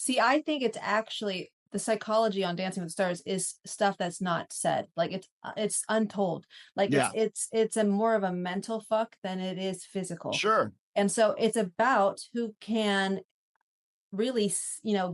See, I think it's actually the psychology on Dancing with the Stars is stuff that's not said. Like it's untold. Like Yeah, it's a more of a mental fuck than it is physical. sure. And so it's about who can really,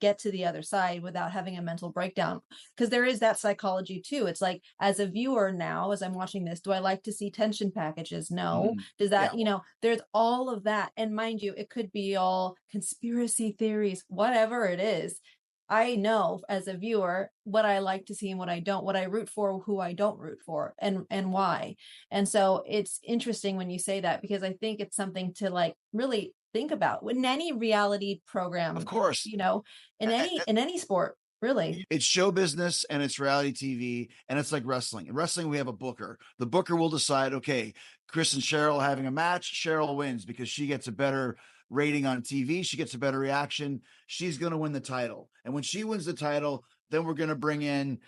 get to the other side without having a mental breakdown. Because there is that psychology too. It's like, as a viewer now, as I'm watching this, do I like to see tension packages? No. Mhm. Does Yeah, that, there's all of that. And mind you, it could be all conspiracy theories, whatever it is. I know as a viewer what I like to see and what I don't, what I root for, who I don't root for, and why. And so it's interesting when you say that, because I think it's something to like really think about in any reality of program, course. you know, in any sport, really. It's show business and it's reality TV, and it's like wrestling. In wrestling, we have a booker. The booker will decide, okay, Chris and Cheryl having a match. Cheryl wins because she gets a better rating on TV. She gets a better reaction. She's going to win the title. And when she wins the title, then we're going to bring in,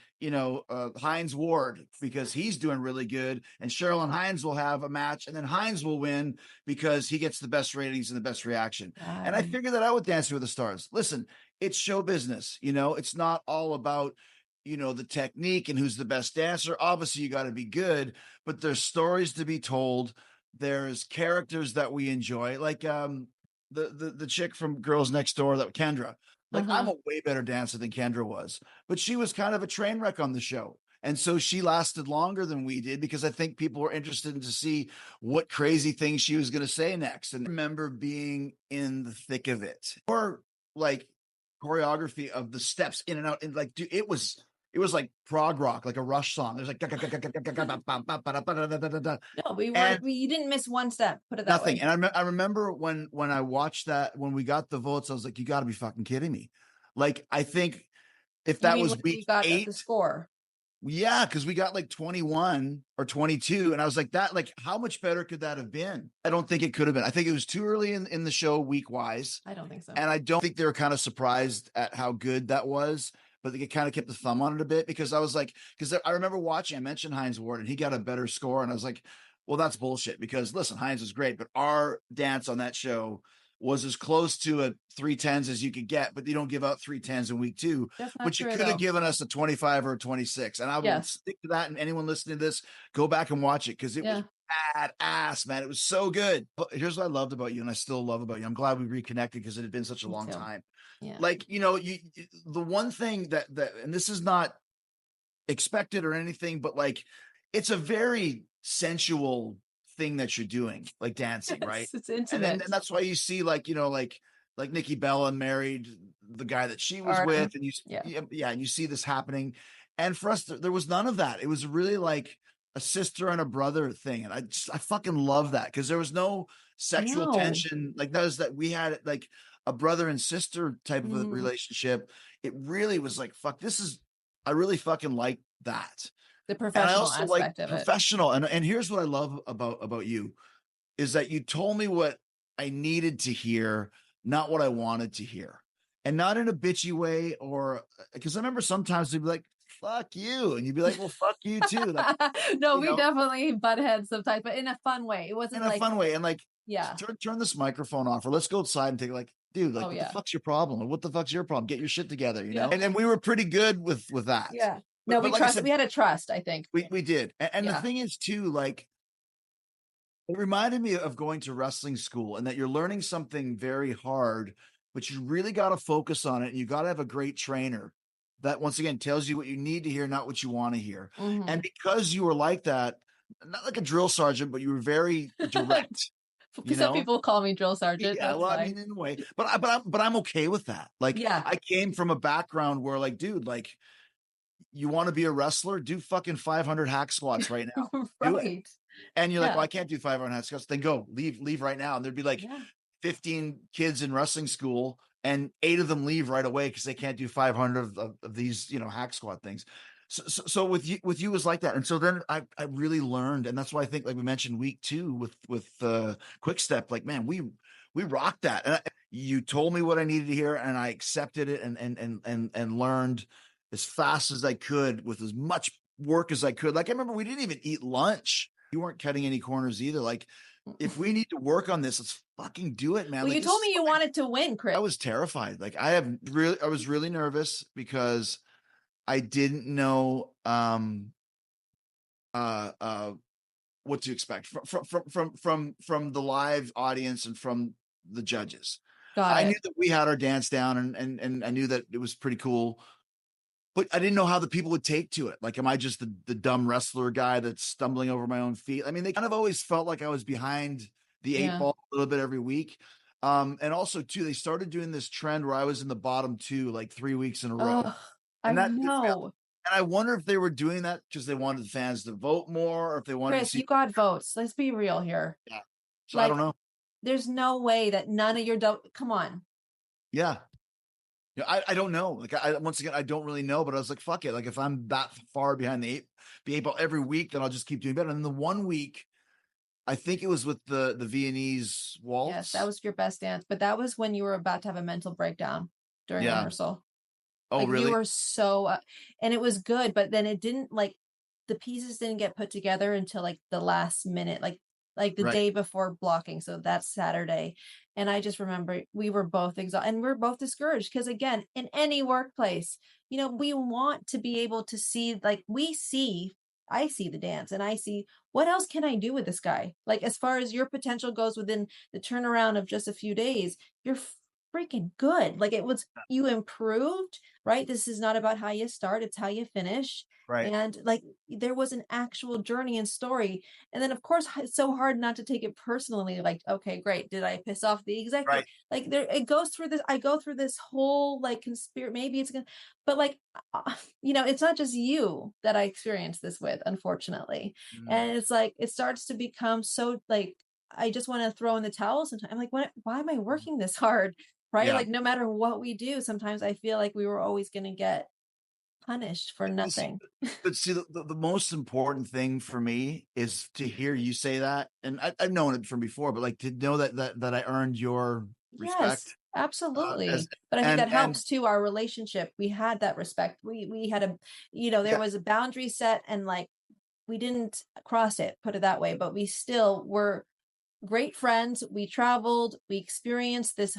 Heinz Ward because he's doing really good. And Cheryl and Heinz will have a match, and then Heinz will win because he gets the best ratings and the best reaction. And I figured that out with Dancing with the Stars. Listen, it's show business. It's not all about, the technique and who's the best dancer. Obviously, you got to be good, but there's stories to be told. There's characters that we enjoy, like the chick from Girls Next Door, that Kendra. Like, I'm a way better dancer than Kendra was, but she was kind of a train wreck on the show. And so she lasted longer than we did because I think people were interested to see what crazy things she was going to say next. And I remember being in the thick of it, or like choreography of the steps in and out. And like, dude, it was like prog rock, like a Rush song. There's like, No, we and weren't. You didn't miss one step. Put it that nothing. way. And I remember when I watched that, when we got the votes, I was like, you got to be fucking kidding me. Like, I think if You that mean was when we week got the 8, score? yeah, because we got like 21 or 22. And I was like, that, like, how much better could that have been? I don't think it could have been. I think it was too early in the show week wise. I don't think so. And I don't think they were kind of surprised at how good that was, but they kind of kept the thumb on it a bit, because I was like, because I remember watching, I mentioned Heinz Ward and he got a better score. And I was like, well, that's bullshit, because listen, Heinz was great, but our dance on that show was as close to a 310s as you could get, but you don't give out 310s in week 2. That's not But you true, could have though. given us a 25 or a 26. And I will Yes. stick to that. And anyone listening to this, go back and watch it, because it was badass, man. It was so good. But here's what I loved about you, and I still love about you. I'm glad we reconnected, because it had been such a long time. Yeah. Like, the one thing that, and this is not expected or anything, but like, it's a very sensual thing that you're doing, like dancing, Yes, right? it's And intimate. then that's why you see, like, like Nikki Bella married the guy that she was Artem. with, and and you see this happening. And for us, there was none of that. It was really like a sister and a brother thing, and I fucking love that, because there was no sexual tension. Like, that we had like a brother and sister type of a relationship. It really was like, fuck, I really fucking like that. The And I professional also like aspect of it. professional. And here's what I love about you, is that you told me what I needed to hear, not what I wanted to hear. And not in a bitchy way, or because I remember sometimes they'd be like, fuck you. And you'd be like, well, fuck you too. Like, No, we definitely butt heads sometimes, but in a fun way. It wasn't in a like fun way. And like, yeah. turn this microphone off, or let's go outside and take, like, dude, like, what the fuck's your problem? Or what the fuck's your problem? Get your shit together, you know? And we were pretty good with that. Yeah. No, But we like I trust. said, We had a trust, I think. we did. And the thing is too, like, it reminded me of going to wrestling school, and that you're learning something very hard, but you really got to focus on it. And you got to have a great trainer that, once again, tells you what you need to hear, not what you want to hear. And because you were like that, not like a drill sergeant, but you were very direct. Some people call me drill sergeant. Yeah, well, I mean, in a way, but I'm okay with that. Like, I came from a background where, like, dude, like, you want to be a wrestler, do fucking 500 hack squats right now. Do it. And you're like, well, I can't do 500 hack squats. Then go, leave right now. And there'd be like 15 kids in wrestling school, and 8 of them leave right away because they can't do 500 of these, hack squat things. So with you was like that. And so then I really learned, and that's why I think, like we mentioned, week 2 with Quick Step, like, man, we rocked that. And you told me what I needed to hear, and I accepted it and learned as fast as I could with as much work as I could. Like, I remember we didn't even eat lunch. You weren't cutting any corners either. Like, if we need to work on this, let's fucking do it, man. Well, Like, you this told is me you wanted to win, Chris. I was terrified. Like, I was really nervous because I didn't know uh uh what to expect from the live audience and from the judges. Got I knew it. that we had our dance down, and I knew that it was pretty cool, but I didn't know how the people would take to it. Like, am I just the dumb wrestler guy that's stumbling over my own feet? I mean, they kind of always felt like I was behind the eight Yeah. ball a little bit every week. And also too, they started doing this trend where I was in the bottom two like 3 weeks in a row. Oh, I And that know. and I wonder if they were doing that because they wanted the fans to vote more, or if they wanted to Chris, see. you got votes. Let's be real here. Yeah. So I don't Like, know. there's no way that none of your come on. Yeah. Yeah, I don't know. Like, I once again, I don't really know, but I was like, fuck it. Like, if I'm that far behind the eight ball every week, then I'll just keep doing better. And then the 1 week, I think it was with the Viennese Yes, that waltz. was your best dance, but that was when you were about to have a mental breakdown during Yeah. rehearsal. Oh, Like you really? were so, and it was good, but then it didn't like the pieces didn't get put together until like the last minute, like the Right. day before blocking. So that's Saturday. And I just remember we were both exhausted and we're both discouraged because again, in any workplace, we want to be able to see, like I see the dance and I see what else can I do with this guy? Like as far as your potential goes within the turnaround of just a few days, you're freaking good. Like you improved, right? This is not about how you start, it's how you finish. Right. And like there was an actual journey and story. And then of course it's so hard not to take it personally. Like, okay, great. Did I piss off the executive? Right. Like it goes through this, I go through this whole like conspiracy, maybe it's gonna, but like, it's not just you that I experienced this with, unfortunately. Mm, And it's like, it starts to become so like, I just want to throw in the towel sometimes. I'm like, why am I mm. working this hard? Right? Yeah. Like no matter what we do, sometimes I feel like we were always going to get punished for But see, nothing. the most important thing for me is to hear you say that. And I've known it from before, but like to know that I earned your Yes, respect. As absolutely. But I think that and helps too our relationship. We had that respect. We had there yeah, was a boundary set and like we didn't cross it, put it that way, but we still were great friends. We traveled, we experienced this,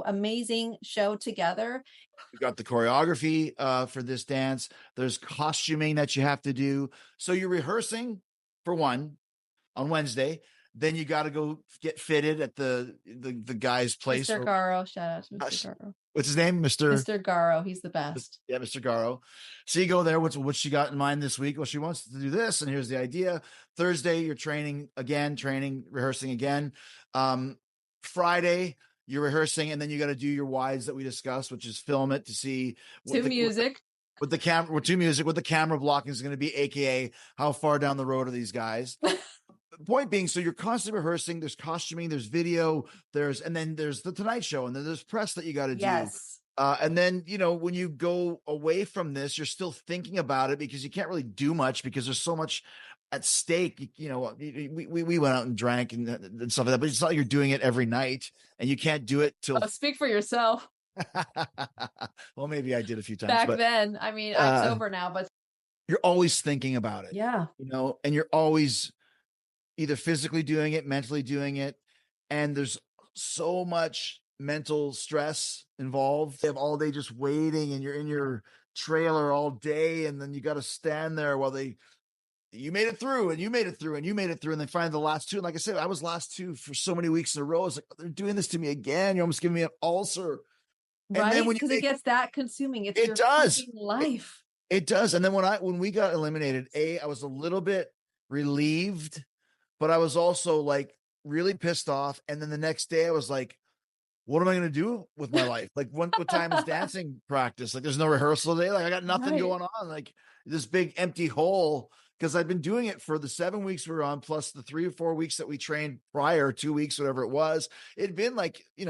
amazing show together. we got the choreography for this dance. There's costuming that you have to do. So you're rehearsing for one on Wednesday. Then you got to go get fitted at the guy's place. Mr. Garo, shout out to Mr. Garo. What's his name? Mr. Garo, he's the best. Yeah, Mr. Garo. So you go there. What she got in mind this week? Well, she wants to do this, and here's the idea. Thursday, you're training again, rehearsing again. Friday, you're rehearsing, and then you got to do your wides that we discussed, which is film it to see To music. with the camera, with music, what the camera blocking is going to be, aka how far down the road are these guys. Point being, so you're constantly rehearsing. There's costuming, there's video, and then there's the Tonight Show, and then there's press that you got to do. Yes. And then, when you go away from this, you're still thinking about it because you can't really do much because there's so much at stake. We went out and drank and stuff like that, but it's not like you're doing it every night and you can't do it till. Speak for yourself. Well, maybe I did a few times. Back but, then, I mean, I'm sober now, but you're always thinking about it. yeah. And you're always either physically doing it, mentally doing it. And there's so much mental stress involved. You have all day just waiting and you're in your trailer all day. And then you got to stand there while you made it through and you made it through and you made it through. And then find the last two. And like I said, I was last two for so many weeks in a row. It's like, they're doing this to me again. You're almost giving me an ulcer. Right? Because it gets that consuming. It's it your does. Life. It does. And then when we got eliminated, I was a little bit relieved, but I was also like really pissed off. And then the next day I was like, what am I going to do with my life? Like what time is dancing practice? Like there's no rehearsal today. Like I got nothing going on, like this big empty hole. Cause I've been doing it for the 7 weeks we were on, plus the 3 or 4 weeks that we trained prior, 2 weeks, whatever it was. It'd been like, an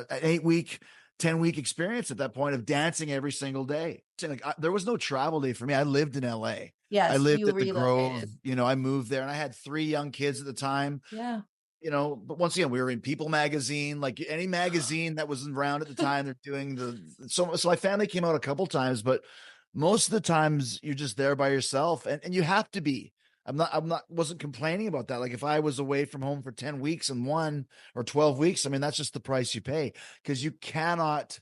8-week, 10-week experience at that point of dancing every single day. Like there was no travel day for me. I lived in LA. Yes, I lived you at the relocated. Grove. I moved there and I had 3 young kids at the time. Yeah. But once again, we were in People magazine, like any magazine that was around at the time. They're doing so my family came out a couple times, but most of the times you're just there by yourself and you have to be wasn't complaining about that. Like if I was away from home for 10 weeks and 12 weeks, I mean, that's just the price you pay, because you cannot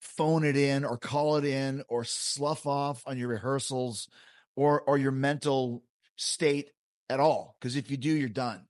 phone it in or call it in or slough off on your rehearsals or your mental state at all. Because if you do, you're done.